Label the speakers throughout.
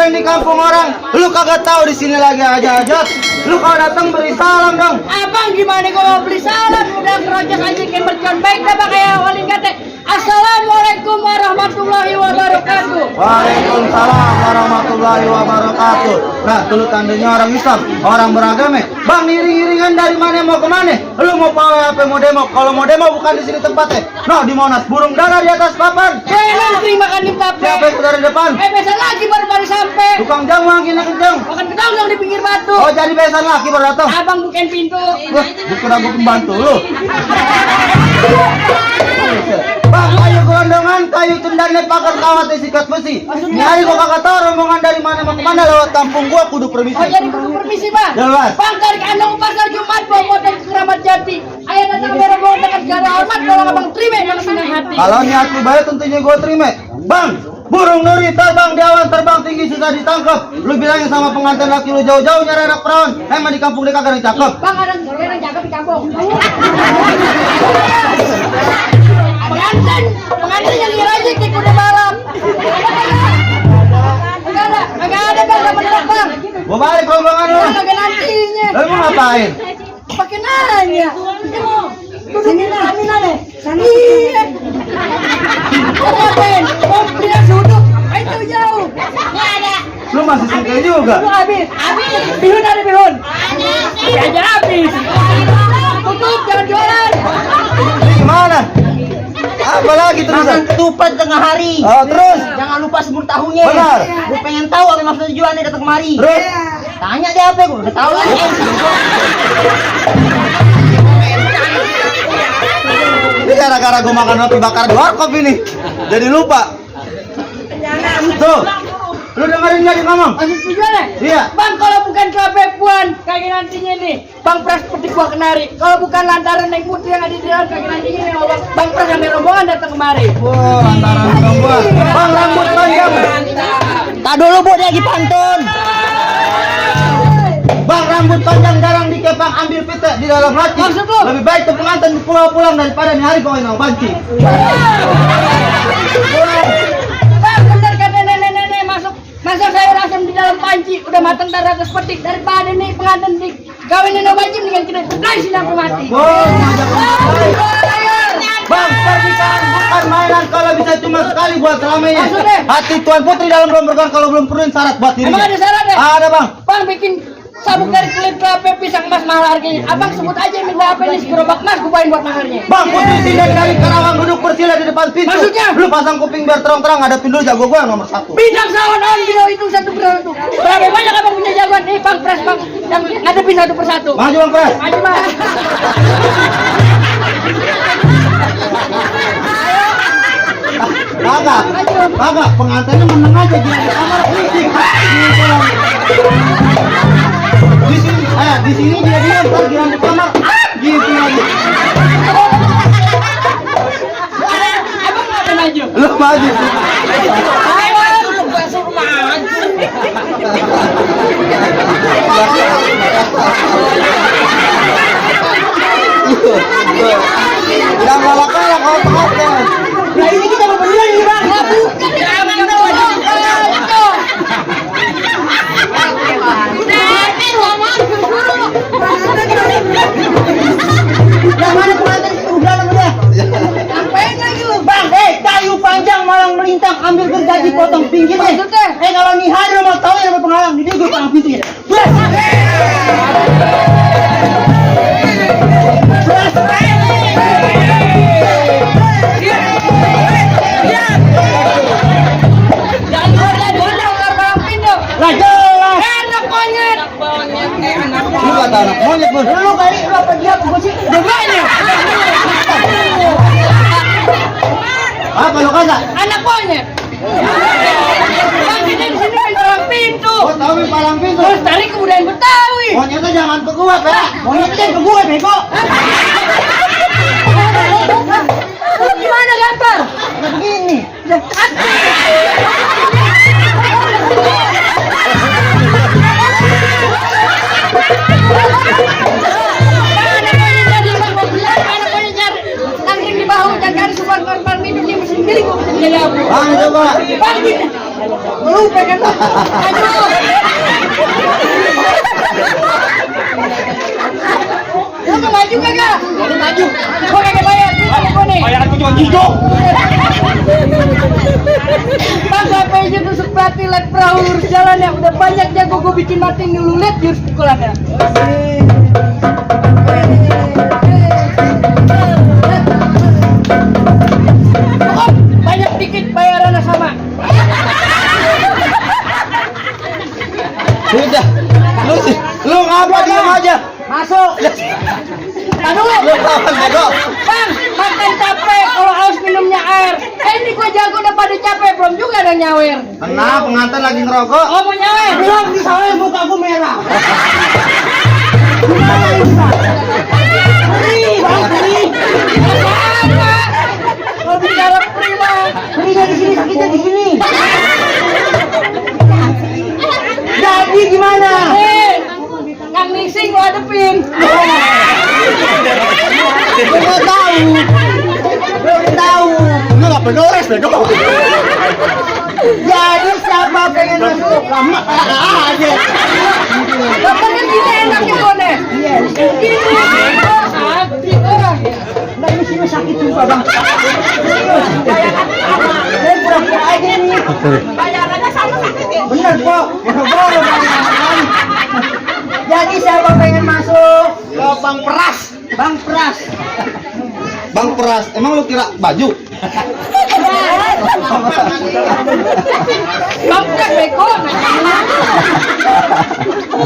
Speaker 1: Di kampung orang, lu kagak tahu di sini lagi aja. Lu kalau datang beri salam dong.
Speaker 2: Abang gimana gua mau beli salam? Udah kerja aja kayak mercon baik dah kayak walin kata. Assalamualaikum warahmatullahi wabarakatuh.
Speaker 1: Waalaikumsalam warahmatullahi wabarakatuh. Nah, tuh tandanya orang Islam, orang beragama. Bang, iring-iringan dari mana mau ke mana? Lu mau pawai apa mau demo? Kalau mau demo bukan di sini tempatnya. Nah, di Monas, burung dara di atas papan.
Speaker 2: Nanti makan di papan.
Speaker 1: Siapa yang dari depan?
Speaker 2: Besan lagi baru sampai.
Speaker 1: Tukang jamu lagi nak kencang.
Speaker 2: Makan kedau yang di pinggir batu.
Speaker 1: Oh, jadi besan lagi baru datang.
Speaker 2: Abang bukain pintu.
Speaker 1: Wah, bukan aku pembantu lu. Bang, kayu gelondongan, kayu tendangnya pakai kawat sikat besi. Nyari gua kagak tahu rombongan dari mana mau kemana lewat kampung gua kudu permisi.
Speaker 2: Oh, jadi kudu permisi, Bang.
Speaker 1: Jelas.
Speaker 2: Bang, dari kandang pasar Jumat bawa motor ke Keramat Jati. Ayah datang ke rombongan dengan segala hormat kalau Abang terima dengan senang hati.
Speaker 1: Kalau niatku baik tentunya gua terima. Bang, burung nuri terbang di awan, terbang tinggi susah ditangkap. Lu bilangin sama pengantin laki lu jauh-jauh nyari anak perawan. Emang di kampung dia kagak ada yang cakep.
Speaker 2: Bang, ada yang cakep di kampung. Pengantin yang dirajik di kuda balap. Enggak ada Bang, dapat Bang.
Speaker 1: Gua balik rombongan lu.
Speaker 2: Kagak nantinya.
Speaker 1: Lu mau ngapain?
Speaker 2: Pakai nanya. Sini lah, kami nanya. Sana. Iya. Ngapain? Mau pindah sudut. Itu jauh. Enggak ada.
Speaker 1: Lu masih sengkel juga?
Speaker 2: Lu habis. Bihun ada bihun. Ada. Aja habis. Tutup, jangan jualan.
Speaker 1: Ini gimana? Apa lagi terus?
Speaker 3: Makan ketupat tengah hari.
Speaker 1: Oh, terus?
Speaker 3: Jangan lupa semur tahunya.
Speaker 1: Benar.
Speaker 3: Gue pengen tahu apa maksud tujuannya datang kemari.
Speaker 1: Terus?
Speaker 3: Tanya dia apa, gue udah tahu lah.
Speaker 1: Ini gara-gara gua makan roti bakar di warkop ini. Jadi lupa. Tuh. Lu dengerin gak dia ngomong?
Speaker 2: Masih tujuan.
Speaker 1: Iya.
Speaker 2: Bang, kalau bukan capek puan kaki nantinya nih, Bang Pras petik buah kenari. Kalau bukan lantaran naik putri yang ada di dalam kaki nantinya nih, Bang Pras sampai rombongan datang kemari.
Speaker 1: Wah, antara bang gua. Bang, rambut panjang.
Speaker 3: Tak dulu bu, dia lagi pantun.
Speaker 1: Bang, rambut panjang jarang dikepang, ambil pita di dalam laci.
Speaker 2: Maksud lu?
Speaker 1: Lebih baik tuh pengantin pulang daripada nih hari kau yang banci.
Speaker 2: Bang, bener kata nenek-nenek masuk sayur asam di dalam panci, udah matang tar atas petik daripada nih pengantin di kawin nenek wajib dengan kita mulai silang mati.
Speaker 1: Bang, pernikahan bukan mainan, kalau bisa cuma sekali buat selamanya.
Speaker 2: Maksudnya?
Speaker 1: Hati Tuan Putri dalam rombongan kalau belum penuhin syarat buat dirinya.
Speaker 2: Emang ada syarat ya?
Speaker 1: Ada bang.
Speaker 2: Bang bikin sabuk dari kulit kelapa, pisang emas mahal harganya. Abang sebut aja minta apa ini gerobak emas gubain buat maharnya.
Speaker 1: Bang, posisi dari Karawang duduk bersila di depan pintu.
Speaker 2: Maksudnya?
Speaker 1: Lu pasang kuping biar terang-terang ada pintu jago gua nomor 1.
Speaker 2: Bintang sawan on video itu satu persatu. Berapa banyak abang punya jagoan? Bang Pres bang yang ngadepin satu persatu.
Speaker 1: Maju Bang Pres.
Speaker 2: Maju bang.
Speaker 1: Kagak, pengantinnya menang aja dia di kamar. Di sini dia diam, ntar dia di kamar. Gitu lagi.
Speaker 2: Abang nggak ada maju.
Speaker 1: Lu maju. Jangan kalah-kalah kau pengantin.
Speaker 3: Nah ini kita mau beneran nih bang. Yang mana pengantin udah namanya?
Speaker 2: Ngapain lagi lu?
Speaker 3: Bang, kayu panjang malang melintang, ambil gergaji potong pinggirnya.
Speaker 2: Maksudnya?
Speaker 3: Kalau nih hari lo mau tahu yang berpengalaman, ini gue panggung pintunya.
Speaker 2: Jangan gondang orang pindah.
Speaker 3: Lah jelas.
Speaker 2: Enak banget.
Speaker 1: Lu kata anak monyet bun.
Speaker 3: Lu kali lu apa dia apa gue sih?
Speaker 2: Demanya.
Speaker 1: Apa lu kata?
Speaker 2: Anak monyet. Bang sini main palang pintu.
Speaker 1: Oh tahu nih palang pintu.
Speaker 2: Terus tarik kebudayaan Betawi.
Speaker 1: Monyetnya jangan ke gua, Pak.
Speaker 3: Monyetnya ke gue bego.
Speaker 2: Lu gimana gambar?
Speaker 3: Nah, begini.
Speaker 2: Tangkring di bahu, jangan super korban minum dia sendiri gua bisa jadi apa?
Speaker 1: Bang coba.
Speaker 2: Bang gini. Lu pengen aduh. Lu mau maju kagak? Mau maju. Gua kagak bayar, gua nih.
Speaker 1: Bayaran gua cuma hijau.
Speaker 2: Bang sampai aja tusuk pelatih lihat perahu lurus jalan ya. Udah banyak jago gua bikin mati dulu lihat jurus pukulannya. Banyak dikit bayarannya sama.
Speaker 1: Sudah. Lu ngapa diam aja?
Speaker 3: Masuk.
Speaker 2: Aduh,
Speaker 1: Lu kawan bego.
Speaker 2: Bang, makan capek kalau haus minumnya air. Ini gua jago udah pada capek belum juga ada nyawer.
Speaker 1: Kenapa pengantin lagi ngerokok?
Speaker 2: Oh mau nyawer?
Speaker 3: Belum misalnya muka gue merah.
Speaker 2: Apa? Mau bicara prima.
Speaker 3: Berinya di sini, sakitnya di sini. Jadi gimana?
Speaker 2: Kang Nising lo hadepin.
Speaker 3: Gue nggak tahu. Belum tahu.
Speaker 1: Lu enggak penores bego.
Speaker 3: Jadi siapa pengen masuk kamar aja.
Speaker 2: Bapaknya gini enaknya kone.
Speaker 3: Iya.
Speaker 2: Gini. Sakit orang ya.
Speaker 3: Nah ini sini sakit juga bang. Saya pura-pura aja nih.
Speaker 2: Bayarannya sama sakit.
Speaker 3: Bener kok. Boro-boro bayaran. Jadi siapa pengen masuk?
Speaker 1: Ke Bang Peras.
Speaker 3: Bang Pras.
Speaker 1: Bang Peras, emang lu kira baju?
Speaker 2: Bangkat beko.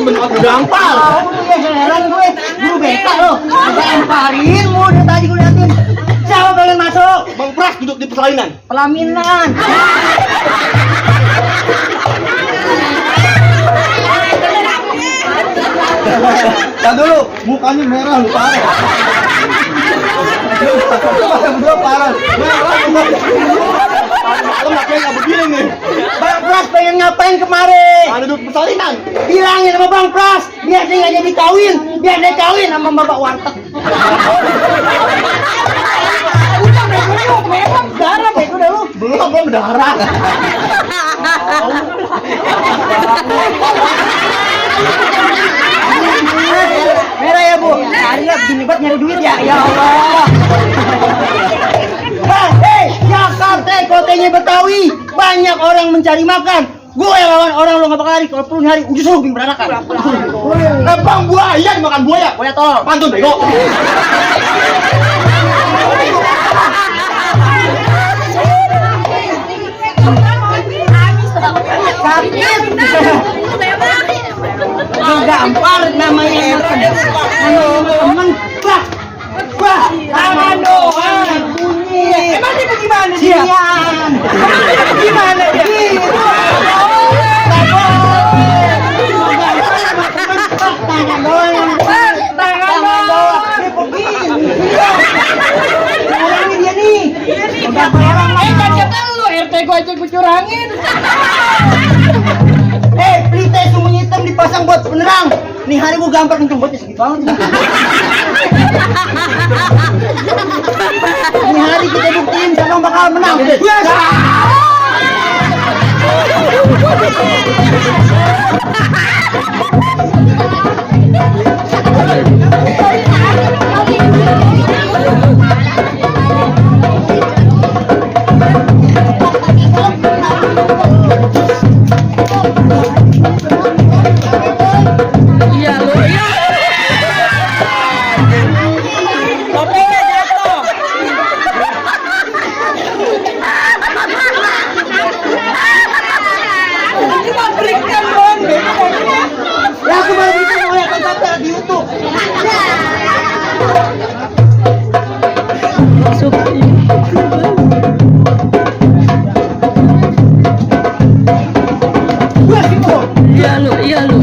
Speaker 1: Benar gampang.
Speaker 3: Tahu lu ya heran gue. Guru beta lo. Udah emparin mu dari tadi gue liatin. Siapa pengen masuk?
Speaker 1: Bang Peras duduk di persalinan.
Speaker 3: Pelaminan.
Speaker 1: Tahan dulu, mukanya merah lu parah. Lu parah. Merah. Malam makanya nggak begini nih.
Speaker 3: Bang Pras pengen ngapain kemarin?
Speaker 1: Ada duduk persalinan.
Speaker 3: Bilangin sama Bang Pras, biar dia nggak jadi kawin, biar dia kawin sama bapak warteg. Udah bego, memang darah bego dah lu.
Speaker 1: Belum berdarah.
Speaker 3: Merah ya bu, hari begini banget nyari duit ya, ya Allah. Bang, Jakarta kotanya Betawi, banyak orang mencari makan. Gue yang lawan orang lo nggak bakal lari. Kalau perlu nyari, justru lebih berantakan.
Speaker 1: Lempang buaya dimakan buaya.
Speaker 3: Buaya tolol.
Speaker 1: Pantun bego.
Speaker 3: Sakit. Gampar namanya temen. Wah, tangan doang bunyi.
Speaker 2: Emang itu gimana dia?
Speaker 3: Sian.
Speaker 2: Gimana dia?
Speaker 3: Tangan doang.
Speaker 2: Tangan doang.
Speaker 3: Dia begini. Orangnya dia nih. Udah barang
Speaker 2: Kan kata lu RT gua aja gua curangin.
Speaker 3: berita sumber hitam dipasang buat penerang. Nih hari gua gampar kenceng buatnya sedikit banget. Ini hari kita buktiin siapa bakal menang. Yes. Ya aku baru bisa ngeliat kontak di YouTube.
Speaker 4: Iya lu.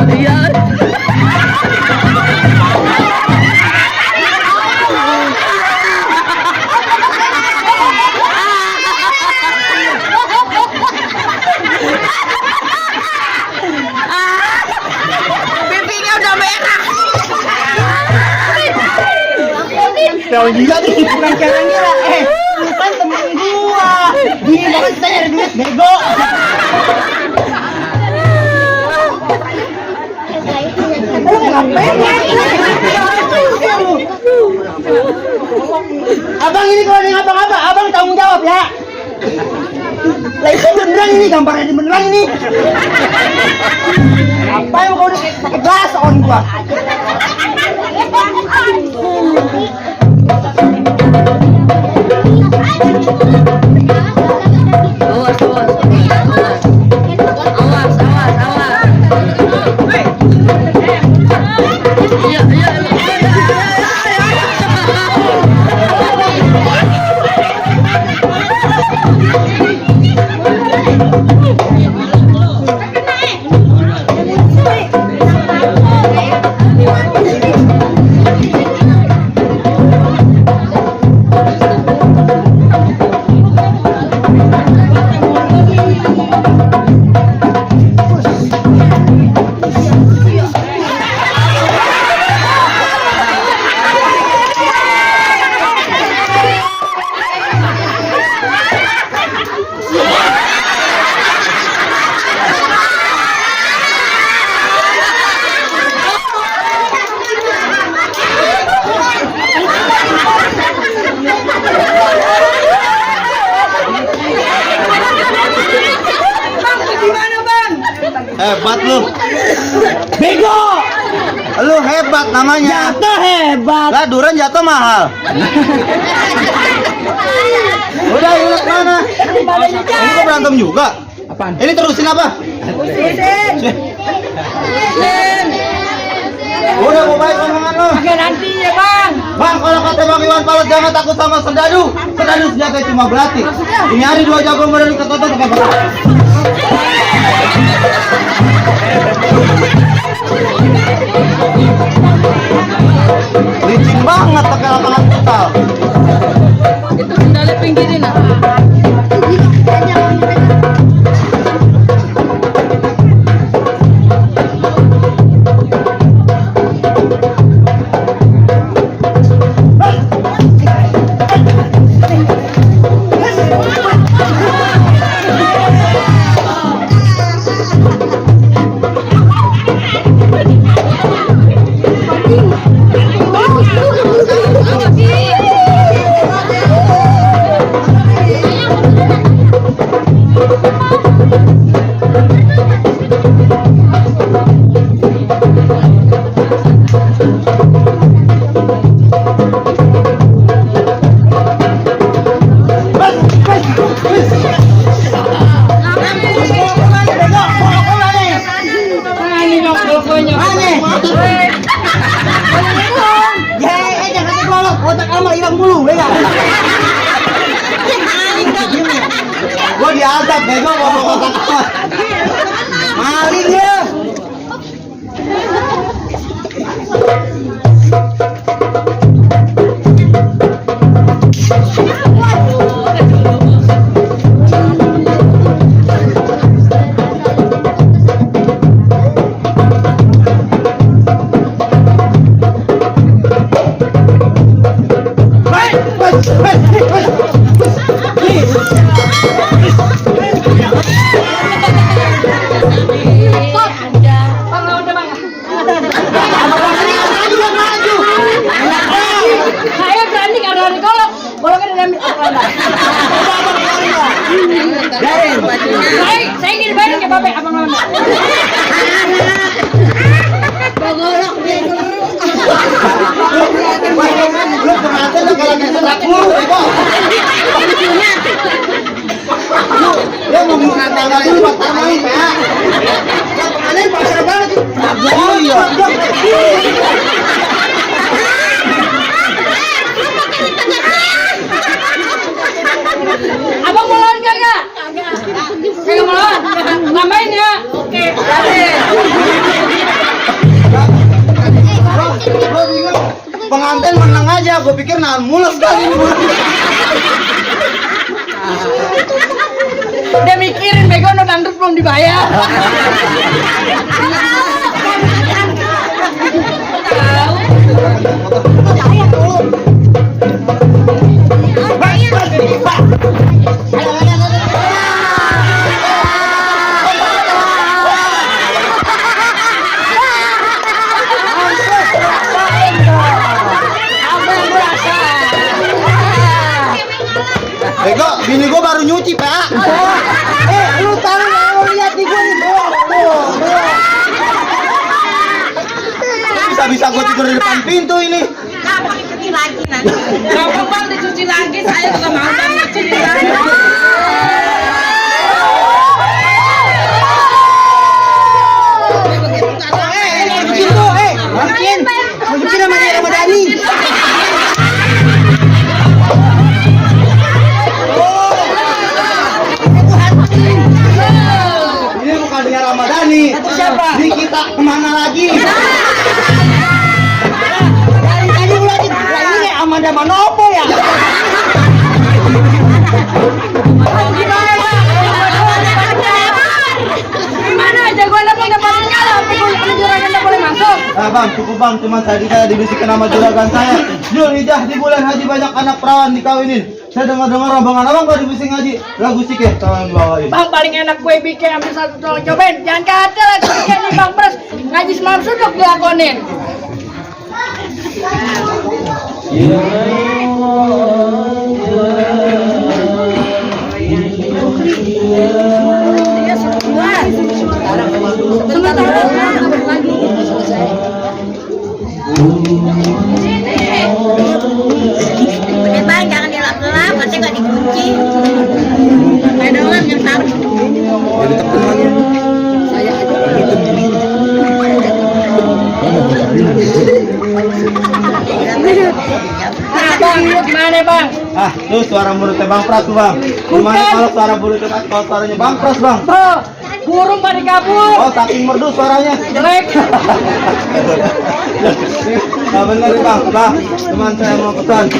Speaker 2: Pipinya udah merah.
Speaker 3: Tahu juga nih bukan cara ngira. Lu kan temen gua. Gini banget kita nyari duit bego. Abang ini kalau ada ngapa-ngapa, abang tanggung jawab ya. Lah itu beneran ini, gambarnya di beneran ini. Apa yang kau udah pakai gelas on gua?
Speaker 1: Hebat lu.
Speaker 3: Bego!
Speaker 1: Lu hebat namanya.
Speaker 3: Jatuh hebat.
Speaker 1: Lah duren jatuh mahal. Udah ingat mana? Ini kok berantem juga?
Speaker 3: Apaan?
Speaker 1: Ini terusin apa? Udah mau baik omongan lu.
Speaker 2: Oke nanti ya bang.
Speaker 1: Bang, kalau kata Bang Iwan Fals jangan takut sama serdadu. Serdadu senjata cuma belati. Ini hari 2 jago modal ketotot pakai berat. Licin banget pakai lapangan total.
Speaker 4: Itu sendalnya pinggirin ah.
Speaker 3: Hey! Ya, jangan kecolok. Otak kamu hilang mulu, ya.
Speaker 1: Gua diazab bego bawa kotak amat.
Speaker 3: Maling ya.
Speaker 2: Bang, udah bang. Saya berani karena ada golok. Goloknya diambil orang. Saya ingin bayar ke bapak abang mana? Golok dia.
Speaker 1: Lu pengantin lu kalau gitu tak mulu bego. Dia mau mengantar kali ini buat tambahin ya.
Speaker 3: Pengantin pasar banget.
Speaker 1: Oh iya.
Speaker 2: Abang mau lawan kagak? Kagak mau lawan? Tambahin ya. Oke.
Speaker 1: Gua bingung. Pengantin menang aja, gua pikir nahan mulus kali ini.
Speaker 2: Udah mikirin bego no dangdut belum dibayar.
Speaker 1: Bego, bini gua baru nyuci, Pak.
Speaker 3: Lu tahu nggak? Lu lihat di gua nih, bro.
Speaker 1: Bisa-bisa gua tidur di depan pintu ini.
Speaker 4: Gampang bang dicuci lagi, saya juga mau bang dicuci lagi.
Speaker 3: Bikin tuh, bikin. Mau bikin namanya Ramadhani.
Speaker 1: Ini bukan dia Ramadhani.
Speaker 3: Siapa?
Speaker 1: Ini kita kemana lagi?
Speaker 3: Dari tadi udah ini kayak Amanda Manopo ya.
Speaker 2: Gimana aja gua udah paling kalah, tapi gua juragan nggak boleh masuk.
Speaker 1: Nah bang, cukup bang, cuman tadi saya dibisikkan nama juragan saya. Zulhijjah di bulan haji banyak anak perawan dikawinin. Saya dengar-dengar rombongan abang gak dibising haji. Lagu sikeh, tolong bawain.
Speaker 2: Bang paling enak kue bikin ambil satu tolong cobain. Jangan kata lagi bikin nih bang pres ngaji semalam suduk dilakonin.
Speaker 5: Bang, jangan dilap-lap, katanya nggak dikunci. Ada orang yang taruh.
Speaker 2: Bang, gimana bang?
Speaker 1: Ah, tuh suara mulutnya Bang Pras tuh bang. Gimana
Speaker 2: Bukan.
Speaker 1: kalau suara mulutnya kalau suaranya Bang Pras bang?
Speaker 2: Bro, burung pada kabur.
Speaker 1: Oh, saking merdu suaranya.
Speaker 2: Jelek.
Speaker 1: Nah bener nih bang, teman saya mau pesan.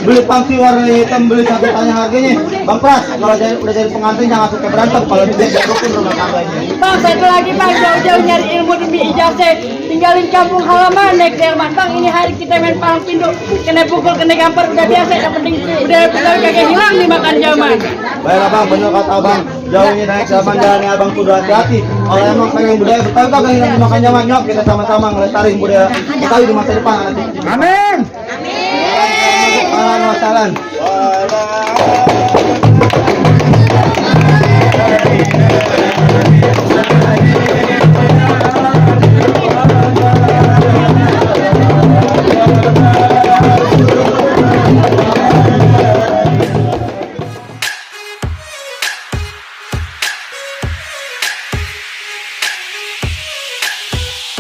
Speaker 1: Beli pangsi warna hitam, beli sampai tanya harganya. Bang Pras, kalau udah jadi pengantin jangan suka berantem. Kalau tidak jagokin rumah tangganya.
Speaker 2: Bang, satu lagi bang, jauh-jauh nyari ilmu demi ijazah. Tinggalin kampung halaman, naik delman. Bang, ini hari kita main palang pintu. Kena pukul, kena gampar, udah biasa. Yang penting udah kagak hilang dimakan zaman.
Speaker 1: Baiklah bang, bener kata abang. Jauh ini naik zaman jalannya abang kudu hati-hati. Kalau emang pengen budaya Betawi kagak hilang dimakan zaman. Yuk kita sama-sama ngelestariin budaya Betawi di masa depan nanti.
Speaker 3: Amin.
Speaker 1: Amin. Waalaikumsalam.